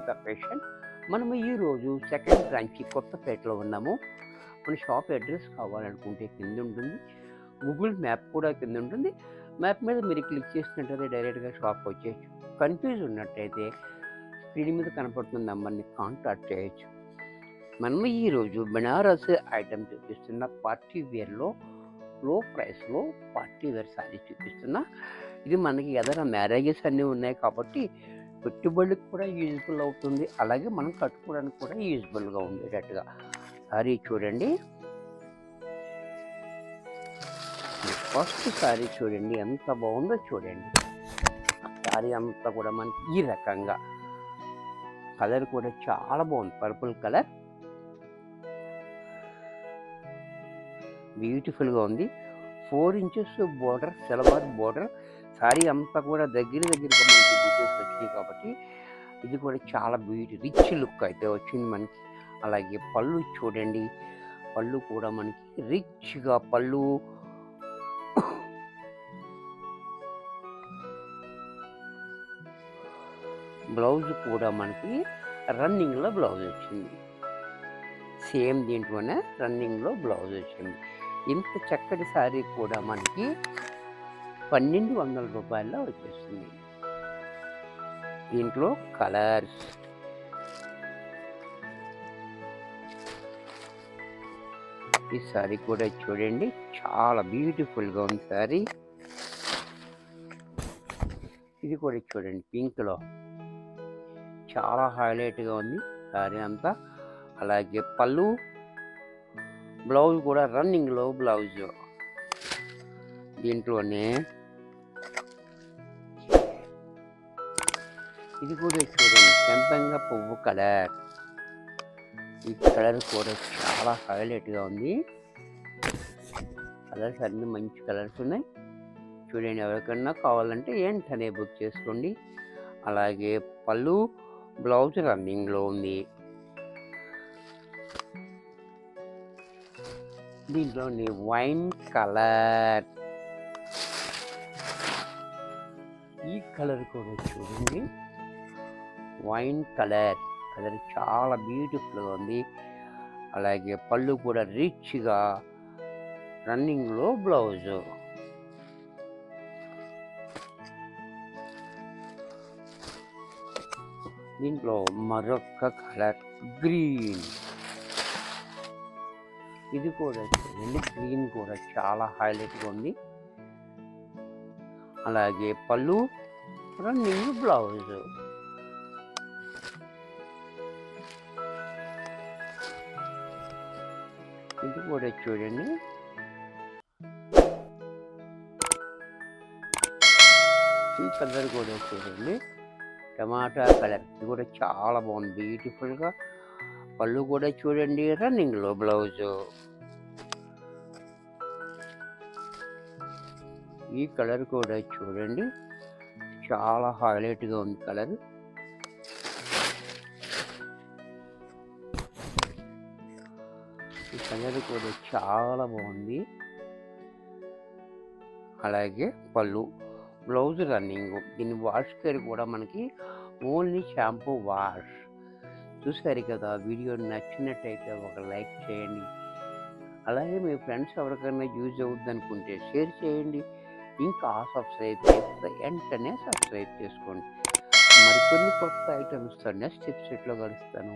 Samantha fashion. మనం ఈరోజు second branch కొత్తపేటలో ఉన్నాము. మన షాప్ అడ్రస్ కావాలనుకుంటే కింద ఉంటుంది, గూగుల్ మ్యాప్ కూడా కింద ఉంటుంది. మ్యాప్ మీద మీరు క్లిక్ చేసినట్టయితే డైరెక్ట్గా షాప్ వచ్చేయచ్చు. కన్ఫ్యూజ్ ఉన్నట్టయితే స్క్రీన్ మీద కనపడుతున్న నెంబర్ని కాంటాక్ట్ చేయొచ్చు. మనం ఈరోజు బెనారస్ ఐటమ్ చూపిస్తున్న పార్టీ వేర్లో లో ప్రైస్లో పార్టీ వేర్ శారీ చూపిస్తున్నా. ఇది మనకి ఏదైనా మ్యారేజెస్ అన్నీ ఉన్నాయి కాబట్టి పెట్టుబడికి కూడా యూజ్ఫుల్ అవుతుంది, అలాగే మనం కట్టుకోవడానికి కూడా యూజ్ఫుల్గా ఉండేటట్టుగా శారీ చూడండి. ఫస్ట్ శారీ చూడండి ఎంత బాగుందో చూడండి. శారీ అంతా కూడా మనకి ఈ రకంగా కలర్ కూడా చాలా బాగుంది, పర్పుల్ కలర్ బ్యూటిఫుల్గా ఉంది. 4 inches border, silver border. Sari అంతా కూడా దగ్గరగా మనకి బుటీస్ వచ్చినాయి కాబట్టి ఇది కూడా చాలా రిచ్ లుక్ అయితే వచ్చింది మనకి. అలాగే పళ్ళు చూడండి, పళ్ళు కూడా మనకి రిచ్గా పళ్ళు. బ్లౌజ్ కూడా మనకి రన్నింగ్లో బ్లౌజ్ వచ్చింది, సేమ్ దీంట్లోనే రన్నింగ్లో బ్లౌజ్ వచ్చింది. ఇంత చక్కటి శారీ కూడా మనకి 1200 రూపాయల్లో వచ్చేస్తుంది. దీంట్లో కలర్స్ ఈ శారీ కూడా చూడండి చాలా బ్యూటిఫుల్గా ఉంది శారీ. ఇది కూడా చూడండి పింక్లో చాలా హైలైట్గా ఉంది శారీ అంతా. అలాగే పళ్ళు, బ్లౌజ్ కూడా రన్నింగ్లో బ్లౌజ్. దీంట్లోనే ఇది కూడా చూడండి చెంపంగా పువ్వు కలర్. ఈ కలర్ కూడా చాలా హైలైట్గా ఉంది. కలర్స్ అన్నీ మంచి కలర్స్ ఉన్నాయి చూడండి. ఎవరికన్నా కావాలంటే ఏంటనే బుక్ చేసుకోండి. అలాగే పళ్ళు, బ్లౌజ్ రన్నింగ్లో ఉంది. దీంట్లోని వైన్ కలర్, ఈ కలర్ కూడా చూడండి వైన్ కలర్. కలర్ చాలా బ్యూటిఫుల్గా ఉంది. అలాగే పళ్ళు కూడా రిచ్గా రన్నింగ్లో బ్లౌజ్. దీంట్లో మరొక కలర్ గ్రీన్. ఇది కూడా చూడండి గ్రీన్ కూడా చాలా హైలైట్గా ఉంది. అలాగే పళ్ళు, రన్నింగ్ బ్లౌజ్. ఇది కూడా చూడండి ఈ కలర్ కూడా చూడండి టమాటా కలర్. ఇది కూడా చాలా బాగుంది బ్యూటిఫుల్గా. పళ్ళు కూడా చూడండి రన్నింగ్లో బ్లౌజు. ఈ కలర్ కూడా చూడండి చాలా హైలైట్గా ఉంది కలర్. ఈ కలర్ కూడా చాలా బాగుంది. అలాగే పళ్ళు, బ్లౌజ్ రన్నింగ్. దీని వాష్ కేర్ కూడా మనకి ఓన్లీ షాంపూ వాష్. చూసారు కదా, వీడియో నచ్చినట్టయితే ఒక లైక్ చేయండి. అలాగే మీ ఫ్రెండ్స్ ఎవరికైనా యూజ్ అవుద్ది అనుకుంటే షేర్ చేయండి. ఇంకా సబ్స్క్రైబ్ చేస్తే వెంటనే సబ్స్క్రైబ్ చేసుకోండి. మరికొన్ని కొత్త ఐటమ్స్తో నెక్స్ట్ ఎపిసోడ్లో కలుస్తాను.